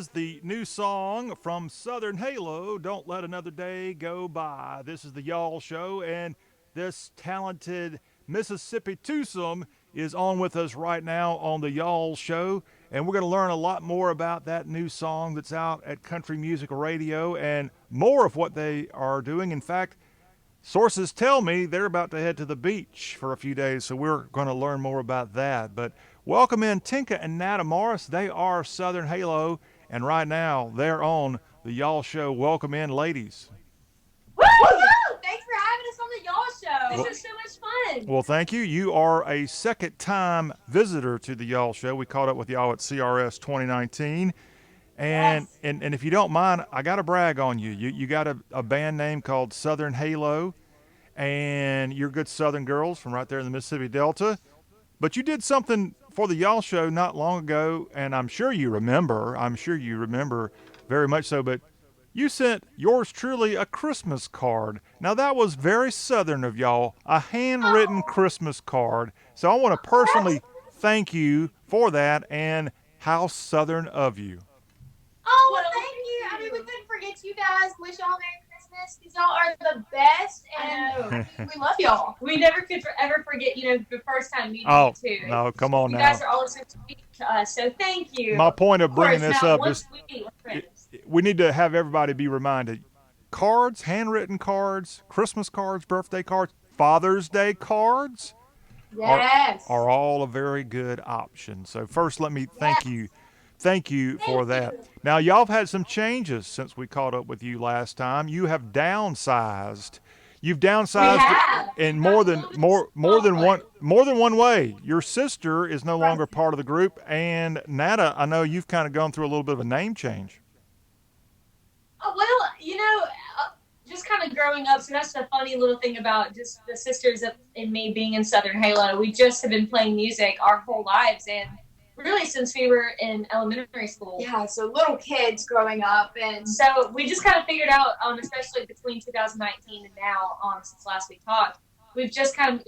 is the new song from Southern Halo, Don't Let Another Day Go By. This is the Y'all Show, and this talented Mississippi twosome is on with us right now on the Y'all Show, and we're going to learn a lot more about that new song that's out at Country Music Radio and more of what they are doing. In fact, sources tell me they're about to head to the beach for a few days, so we're going to learn more about that. But welcome in Tinka and Nata Morris. They are Southern Halo, and right now they're on the Y'all Show. Welcome in, ladies. Woo! Thanks for having us on the Y'all Show. This is so much fun. Well, thank you. You are a second-time visitor to the Y'all Show. We caught up with y'all at CRS 2019. And, Yes. and if you don't mind, I got to brag on you. You got a band name called Southern Halo, and you're good Southern girls from right there in the Mississippi Delta. But you did something for the Y'all Show not long ago, and I'm sure you remember. I'm sure you remember very much so. But you sent yours truly a Christmas card. Now, that was very Southern of y'all, a handwritten Christmas card. So I want to personally thank you for that, and how Southern of you. Oh, well, thank you. I mean, we couldn't forget you guys. Wish y'all Merry Christmas because y'all are the best, and we love y'all. We never could ever forget, the first time meeting Oh, you too. no, come on You now. guys are always so sweet to us, so thank you. My point of bringing course, this now, up once is we meet, we're friends. we need to have everybody be reminded. Cards, handwritten cards, Christmas cards, birthday cards, Father's Day cards Yes. are all a very good option. So first, let me thank you. Thank you for that. Now, y'all have had some changes since we caught up with you last time. You have downsized. You've downsized in more than one way. Your sister is no longer part of the group, and Nata, I know you've kind of gone through a little bit of a name change. Oh, well, just kind of growing up, so that's the funny little thing about just the sisters and me being in Southern Halo. We just have been playing music our whole lives, and really since we were in elementary school. Yeah, so little kids growing up, and so we just kind of figured out, especially between 2019 and now, since last we talked, we've just kind of,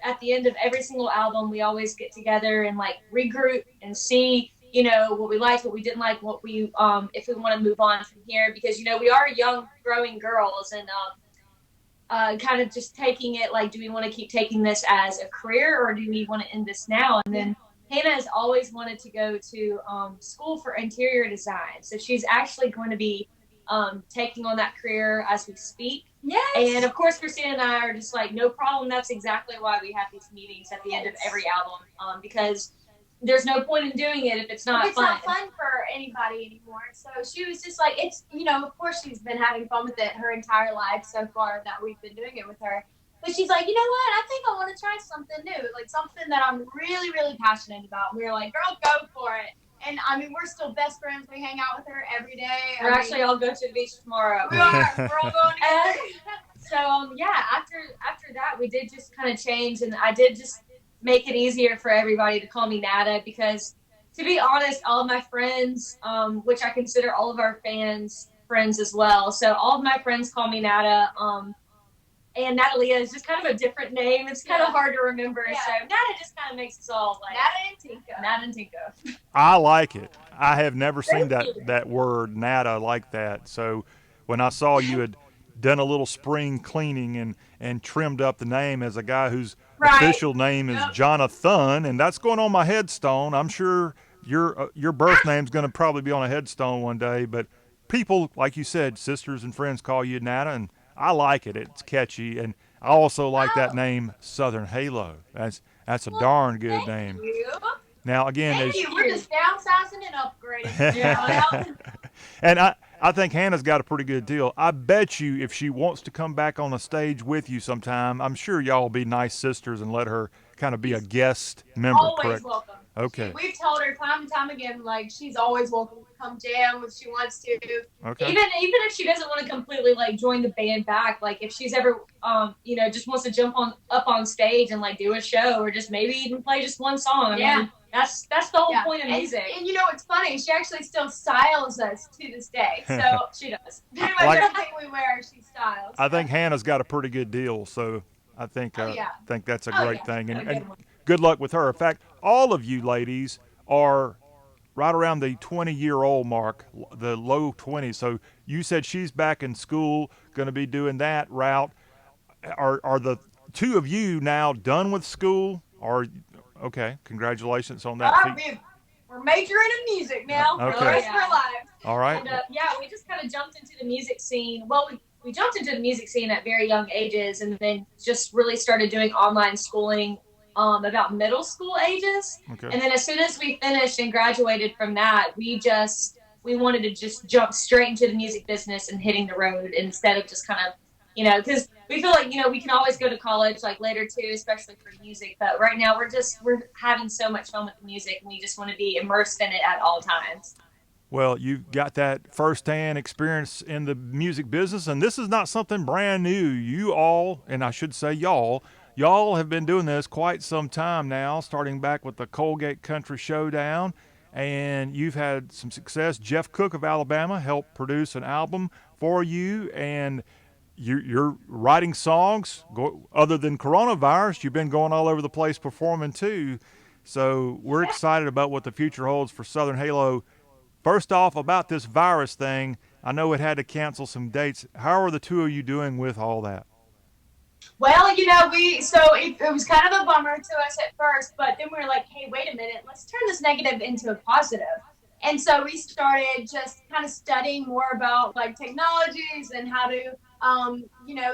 at the end of every single album, we always get together and like regroup and see, what we liked, what we didn't like, what we, if we want to move on from here, because, we are young, growing girls, and kind of just taking it like, do we want to keep taking this as a career, or do we want to end this now? And then Hannah has always wanted to go to school for interior design, so she's actually going to be taking on that career as we speak. Yes. And of course, Christina and I are just like, no problem. That's exactly why we have these meetings at the end of every album, because there's no point in doing it if it's not fun. It's not fun for anybody anymore. So she was just like, it's, of course she's been having fun with it her entire life so far that we've been doing it with her. But she's like, you know what? I think I want to try something new, like something that I'm really, really passionate about. And we were like, girl, go for it. And I mean, we're still best friends. We hang out with her every day. We're actually all going to the beach tomorrow. We are. We're all going together. So after that, we did just kind of change, and I did just make it easier for everybody to call me Nata, because to be honest, all of my friends, which I consider all of our fans friends as well, so all of my friends call me Nata, and Natalia is just kind of a different name. It's kind of hard to remember, so Nata just kind of makes us all like Nata and Tinka. I like it. I have never seen that word Nata like that. So when I saw you had done a little spring cleaning and trimmed up the name as a guy whose official name is Jonathan, and that's going on my headstone. I'm sure your birth name's going to probably be on a headstone one day. But people, like you said, sisters and friends call you Nata, and I like it. It's catchy, and I also like that name, Southern Halo. That's a darn good name. Thank you. Now again, we're just downsizing and upgrading. And I think Hannah's got a pretty good deal. I bet you if she wants to come back on a stage with you sometime, I'm sure y'all will be nice sisters and let her kind of be a guest member. Always correct? Welcome. Okay. We've told her time and time again, like, she's always welcome to come jam if she wants to. Okay. Even if she doesn't want to completely like join the band back, like if she's ever just wants to jump up on stage and like do a show, or just maybe even play just one song. I mean, that's the whole point of music. And it's funny, she actually still styles us to this day. So she does. Pretty much everything we wear, she styles. I think Hannah's got a pretty good deal, so I think think that's a great thing. And good luck with her. In fact, all of you ladies are right around the 20-year-old mark, the low 20s. So you said she's back in school, going to be doing that route. Are the two of you now done with school? Or okay, congratulations on that feat. We're majoring in music now for the Okay. rest of our lives. All right. And yeah, we just kind of jumped into the music scene. Well, we jumped into the music scene at very young ages, and then just really started doing online schooling about middle school ages. Okay. And then as soon as we finished and graduated from that, we wanted to just jump straight into the music business and hitting the road instead of just kind of, because we feel like, we can always go to college like later too, especially for music. But right now we're having so much fun with the music, and we just want to be immersed in it at all times. Well, you've got that firsthand experience in the music business, and this is not something brand new. You all, and I should say y'all have been doing this quite some time now, starting back with the Colgate Country Showdown, and you've had some success. Jeff Cook of Alabama helped produce an album for you, and you're writing songs. Other than coronavirus, you've been going all over the place performing too. So we're excited about what the future holds for Southern Halo. First off, about this virus thing, I know it had to cancel some dates. How are the two of you doing with all that? Well, it was kind of a bummer to us at first, but then we were like, hey, wait a minute, let's turn this negative into a positive. And so we started just kind of studying more about like technologies and how to,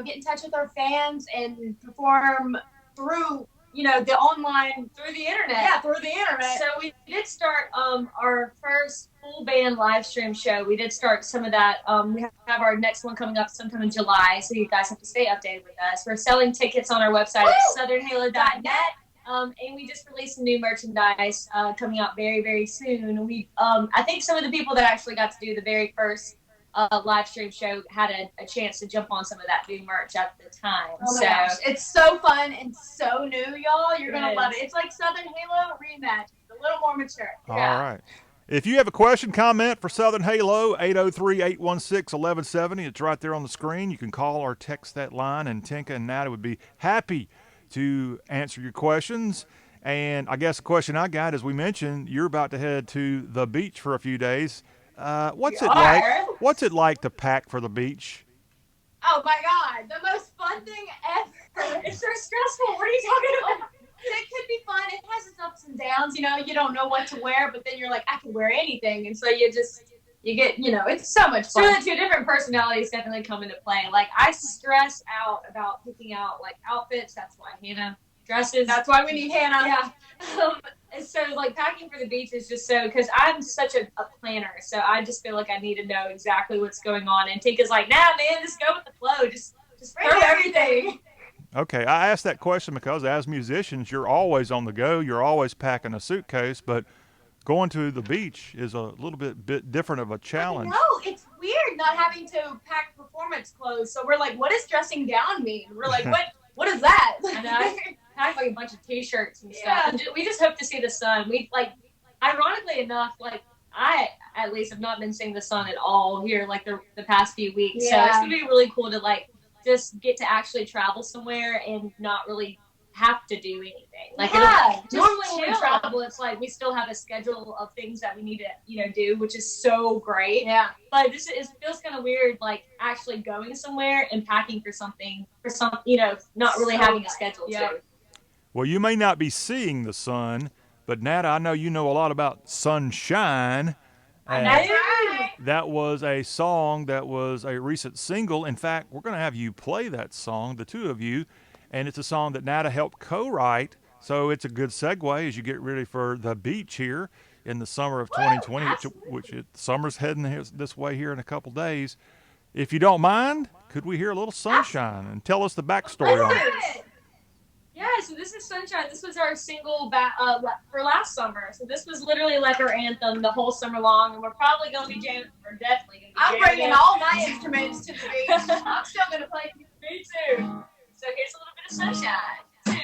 get in touch with our fans and perform through, the online, Through the internet. Yeah, through the internet. So we did start our first full band live stream show. We did start some of that. We have our next one coming up sometime in July, so you guys have to stay updated with us. We're selling tickets on our website at southernhalo.net. And we just released some new merchandise coming out very, very soon. I think some of the people that actually got to do the very first live stream show had a chance to jump on some of that new merch at the time. Oh my gosh. It's so fun and so new, y'all. You're going to love it. It's like Southern Halo reimagined, a little more mature. All right. If you have a question, comment for Southern Halo, 803-816-1170. It's right there on the screen. You can call or text that line, and Tinka and Nata would be happy to answer your questions. And I guess the question I got, as we mentioned, you're about to head to the beach for a few days. What's it like to pack for the beach? Oh my God, the most fun thing ever. It's so stressful. What are you talking about? It could be fun. It has its ups and downs. You don't know what to wear, but then you're like, I can wear anything. And so you get, it's so much fun. So the two different personalities definitely come into play. Like, I stress out about picking out like outfits. That's why Hannah dresses. That's why we need Hannah. Yeah. And so like packing for the beach is just so, because I'm such a planner, so I just feel like I need to know exactly what's going on. And Tinka's like, nah, man, just go with the flow. Just bring everything. Okay, I asked that question because as musicians, you're always on the go. You're always packing a suitcase, but going to the beach is a little bit different of a challenge. No, it's weird not having to pack performance clothes. So we're like, what does dressing down mean? We're like, what is that? And I packed like a bunch of t-shirts and stuff. And we just hope to see the sun. We ironically enough, like I at least have not been seeing the sun at all here like the past few weeks. Yeah. So it's gonna be really cool to like just get to actually travel somewhere and not really have to do anything. Like normally when we travel, it's like we still have a schedule of things that we need to do, which is so great. Yeah. But it feels kind of weird, like actually going somewhere and packing for something not really having a schedule too. Well, you may not be seeing the sun, but Nata, I know you know a lot about sunshine. That's right. That was a song that was a recent single. In fact, we're going to have you play that song, the two of you, and it's a song that Nata helped co-write. So it's a good segue as you get ready for the beach here in the summer of 2020, which summer's heading this way here in a couple days. If you don't mind, could we hear a little sunshine and tell us the backstory on it? Yeah, so this is Sunshine. This was our single for last summer. So this was literally like our anthem the whole summer long, and we're probably going to be jamming. We're definitely going to be jamming. I'm bringing all my instruments to the beach. I'm still going to play. Me too. So here's a little bit of sunshine. 2,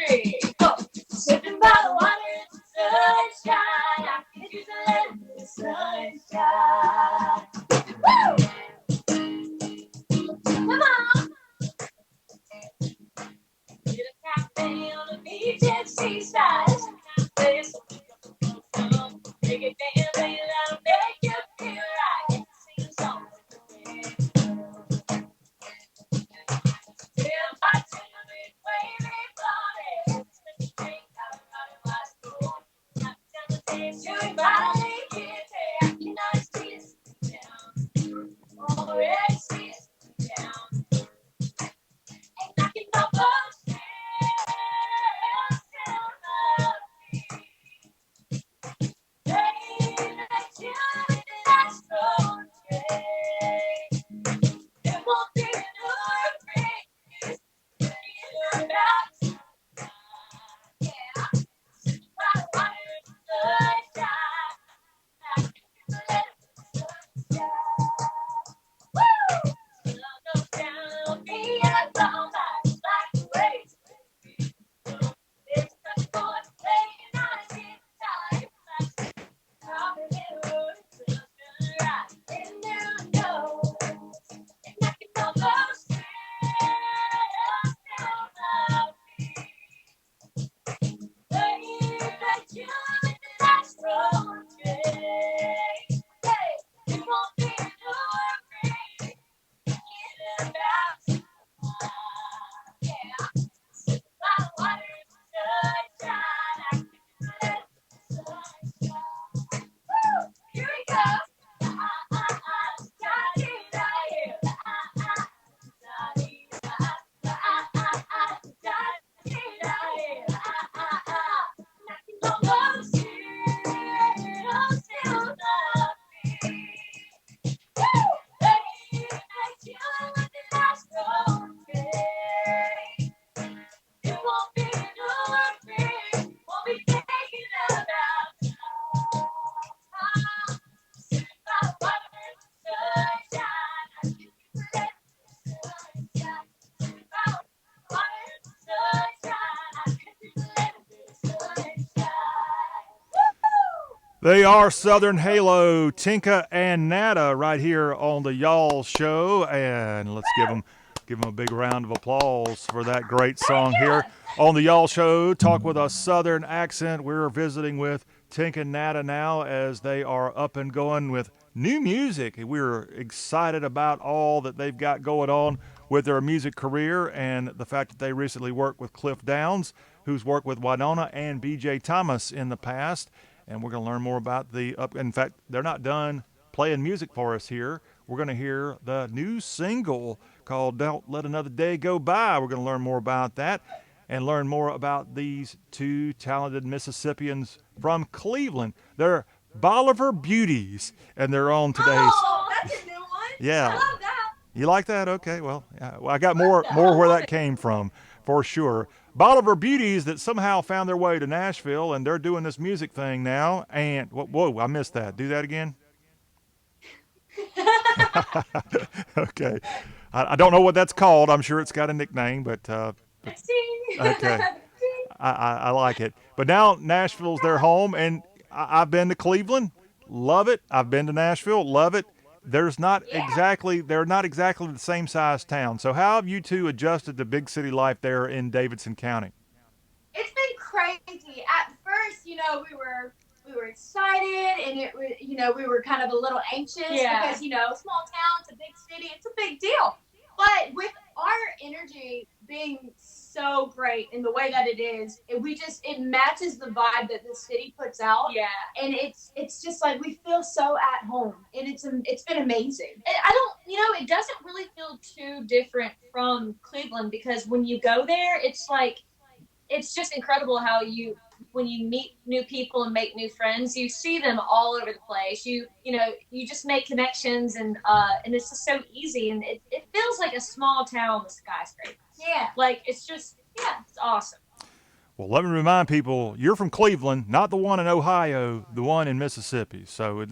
3, 4. Sipping by the water, it's sunshine. I can use a little sunshine. Woo! Come on. Get a cafe on the beach and seaside. Cafe, so we can go Make it dance, baby, that'll make you feel right. Sing a song with me. Feel my children waving body. Let me drink out of my school. Not tell the dance, you finally get there. You know it's sweetest down. Oh, yeah, it's sweetest down. Ain't knocking no bones down. Baby, let you in that strong day. It won't be no breeze. You're about yeah. By water and sunshine. Let it sunshine. Woo! Love goes down, be a long life like the waves. It's such a boy, playing on his guitar. Top of the road, it's just right. And you know, and I can almost feel love. Baby, let you in that strong day. Hey, you won't be no afraid. Get about yeah. Sit by the water in the sunshine. I can let the sunshine. Woo! Here we go. It won't be no afraid. Won't be taking about sitting by the water in the sunshine. I can let the sunshine. Sitting by the water in the sunshine. I can let the sunshine. Woo! They are Southern Halo, Tinka and Nata, right here on the Y'all Show, and let's give them a big round of applause for that great song here on the Y'all Show. Talk with a Southern accent. We're visiting with Tinka and Nata now as they are up and going with new music. We're excited about all that they've got going on with their music career and the fact that they recently worked with Cliff Downs, who's worked with Winona and B.J. Thomas in the past. And we're going to learn more about the up. In fact, they're not done playing music for us here. We're going to hear the new single called Don't Let Another Day Go By. We're going to learn more about that and learn more about these two talented Mississippians from Cleveland. They're Bolivar Beauties, and they're on today's. Oh, that's a new one. Yeah. I love that. You like that? Okay, well, I got more where that came from, for sure. Bolivar Beauties that somehow found their way to Nashville, and they're doing this music thing now. And, whoa, I missed that. Do that again? Okay. I don't know what that's called. I'm sure it's got a nickname, but okay. I like it. But now Nashville's their home, and I've been to Cleveland, love it. I've been to Nashville, love it. They're not exactly the same size town. So how have you two adjusted to big city life there in Davidson County? It's been crazy. At first, we were excited, and it was, we were kind of a little anxious because small town to big city, it's a big deal. But with our energy being so great in the way that it is, it matches the vibe that the city puts out. Yeah. And it's just like we feel so at home, and it's been amazing. It doesn't really feel too different from Cleveland because when you go there, it's just incredible how when you meet new people and make new friends, you see them all over the place. You just make connections and it's just so easy, and it feels like a small town with skyscrapers. Yeah. Like it's awesome. Well, let me remind people, you're from Cleveland, not the one in Ohio, the one in Mississippi. So,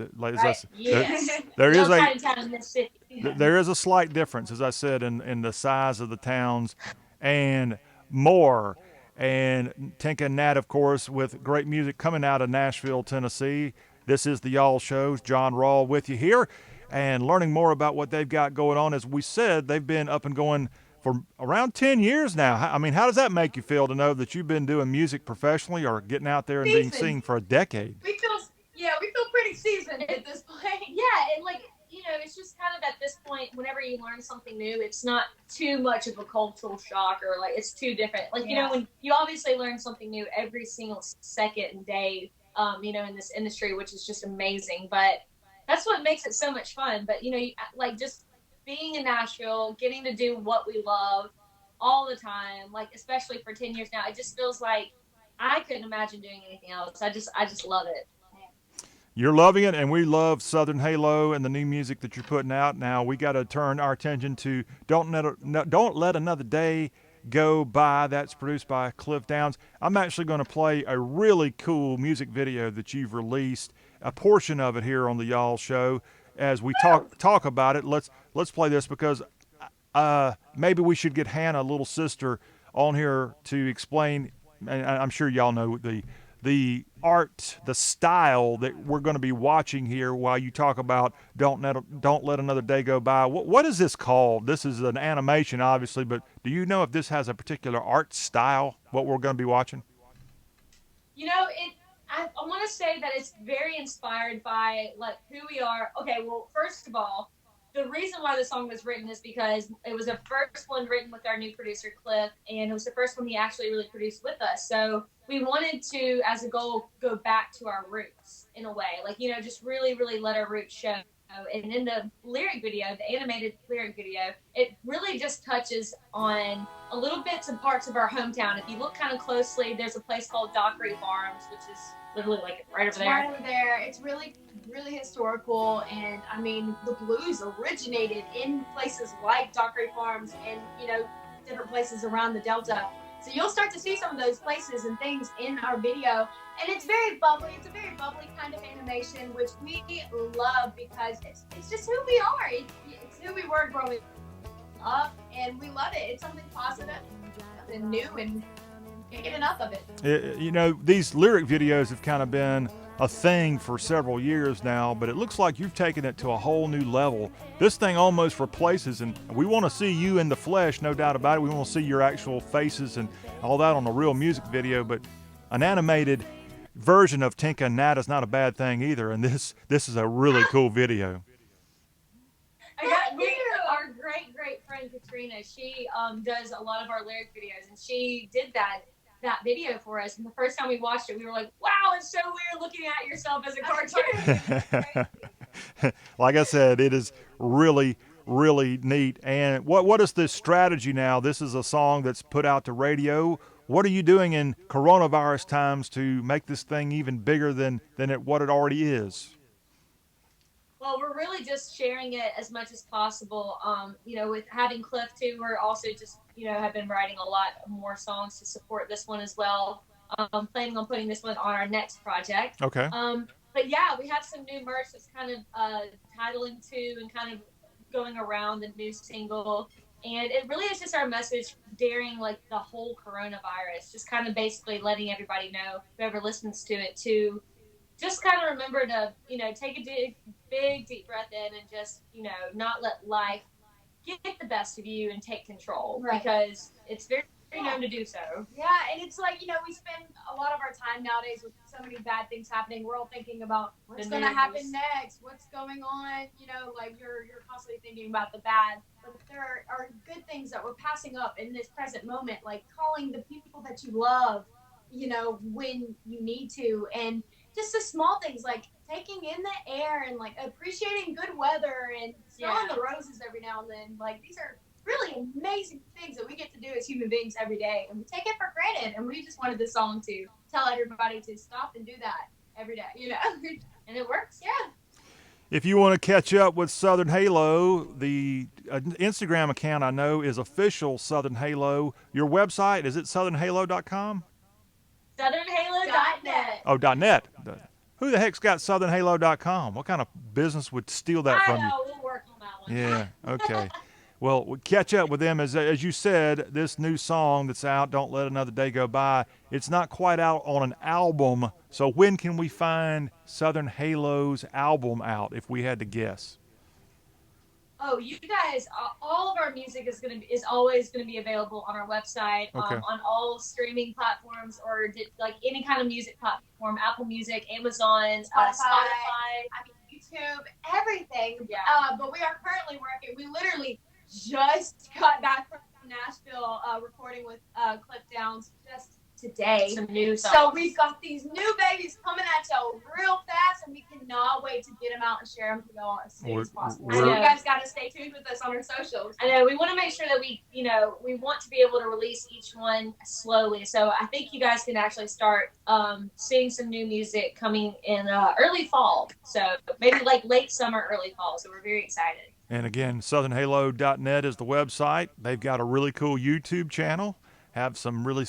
Yes. there is tiny town in Mississippi. there is a slight difference, as I said, in the size of the towns and more. And Tinka and Nat, of course, with great music coming out of Nashville, Tennessee. This is the Y'all Show. Jon Rawl with you here and learning more about what they've got going on. As we said, they've been up and going for around 10 years now. I mean, how does that make you feel to know that you've been doing music professionally or getting out there and being seen for a decade? We at this point. Yeah, and like, it's just kind of at this point, whenever you learn something new, it's not too much of a cultural shock or like it's too different. Like, when you obviously learn something new every single second and day, in this industry, which is just amazing. But that's what makes it so much fun. But, like just being in Nashville, getting to do what we love all the time, like especially for 10 years now, it just feels like I couldn't imagine doing anything else. I just love it. You're loving it, and we love Southern Halo and the new music that you're putting out. Now we got to turn our attention to Don't Let Another Day Go By. That's produced by Cliff Downs. I'm actually going to play a really cool music video that you've released, a portion of it here on the Y'all Show. As we talk about it, let's play this because maybe we should get Hannah, little sister, on here to explain. And I'm sure y'all know the art, the style that we're going to be watching here while you talk about Don't Let Another Day Go By. What is this called? This is an animation, obviously, but do you know if this has a particular art style, what we're going to be watching? I want to say that it's very inspired by like who we are. Okay, well, first of all, the reason why the song was written is because it was the first one written with our new producer Cliff, and it was the first one he actually really produced with us. So we wanted to, as a goal, go back to our roots in a way, like just really, really let our roots show. And in the lyric video, the animated lyric video, it really just touches on a little bits and parts of our hometown. If you look kind of closely, there's a place called Dockery Farms, which is literally like right over there. Right over there. It's really, really historical, and I mean, the blues originated in places like Dockery Farms and different places around the Delta. So you'll start to see some of those places and things in our video, and it's very bubbly. It's a very bubbly kind of animation, which we love because it's just who we are. It's who we were growing up, and we love it. It's something positive and new, and can't get enough of it. These lyric videos have kind of been a thing for several years now, but it looks like you've taken it to a whole new level. This thing almost replaces, and we want to see you in the flesh, no doubt about it. We want to see your actual faces and all that on a real music video, but an animated version of Tinka and Nata is not a bad thing either, and this is a really cool video. Our great friend Katrina, she does a lot of our lyric videos, and she did that video for us. And the first time we watched it, we were like, wow, it's so weird looking at yourself as a cartoon. Like I said, it is really, really neat. And what is this strategy now? This is a song that's put out to radio. What are you doing in coronavirus times to make this thing even bigger than what it already is? Well, we're really just sharing it as much as possible. With having Cliff too, we're also just, have been writing a lot more songs to support this one as well. Planning on putting this one on our next project. Okay. But yeah, we have some new merch that's kind of titling to and kind of going around the new single. And it really is just our message during like the whole coronavirus, just kind of basically letting everybody know, whoever listens to it, to just kind of remember to, take a big deep breath in and just, not let life get the best of you and take control. Right. Because it's very known to do so. Yeah, and it's like, we spend a lot of our time nowadays with so many bad things happening. We're all thinking about what's going to happen next, what's going on, like you're constantly thinking about the bad. But there are good things that we're passing up in this present moment, like calling the people that you love, when you need to, and just the small things like taking in the air and like appreciating good weather and smelling the roses every now and then. Like these are really amazing things that we get to do as human beings every day, and we take it for granted. And we just wanted this song to tell everybody to stop and do that every day, and it works. Yeah. If you want to catch up with Southern Halo, the Instagram account I know is official Southern Halo. Your website, is it southernhalo.com? southernhalo.net. Oh, .net. Who the heck's got southernhalo.com? What kind of business would steal that from you? I know, we'll work on that one. Yeah, okay. Well, we'll catch up with them. As you said, this new song that's out, Don't Let Another Day Go By, it's not quite out on an album. So when can we find Southern Halo's album out, if we had to guess? Oh, you guys, all of our music is always going to be available on our website, okay. On all streaming platforms or like any kind of music platform, Apple Music, Amazon, Spotify. I mean, YouTube, everything. Yeah. But we are currently working. We literally just got back from Nashville recording with Clip Downs just today. Some new songs. So we've got these new babies coming at you real fast, and we cannot wait to get them out and share them to y'all as soon as possible. So you guys got to stay tuned with us on our socials. I know we want to make sure that we want to be able to release each one slowly. So I think you guys can actually start seeing some new music coming in early fall. So maybe like late summer, early fall. So we're very excited. And again, southernhalo.net is the website. They've got a really cool YouTube channel. Have some really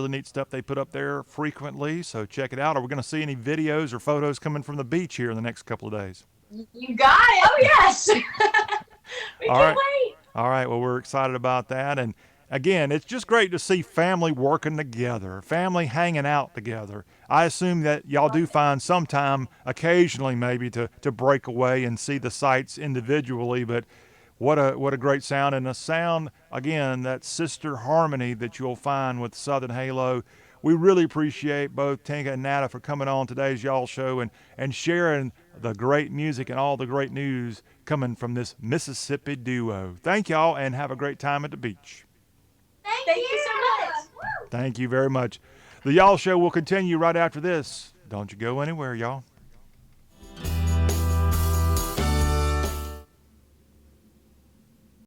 neat stuff they put up there frequently. So check it out. Are we going to see any videos or photos coming from the beach here in the next couple of days? You got it. Oh yes. We can't wait. All right. Well, we're excited about that. And again, it's just great to see family working together, family hanging out together. I assume that y'all do find some time occasionally maybe to break away and see the sights individually, but what a great sound, and a sound, again, that sister harmony that you'll find with Southern Halo. We really appreciate both Tinka and Nata for coming on today's Y'all Show and sharing the great music and all the great news coming from this Mississippi duo. Thank y'all, and have a great time at the beach. Thank you so much. Thank you very much. The Y'all Show will continue right after this. Don't you go anywhere, y'all.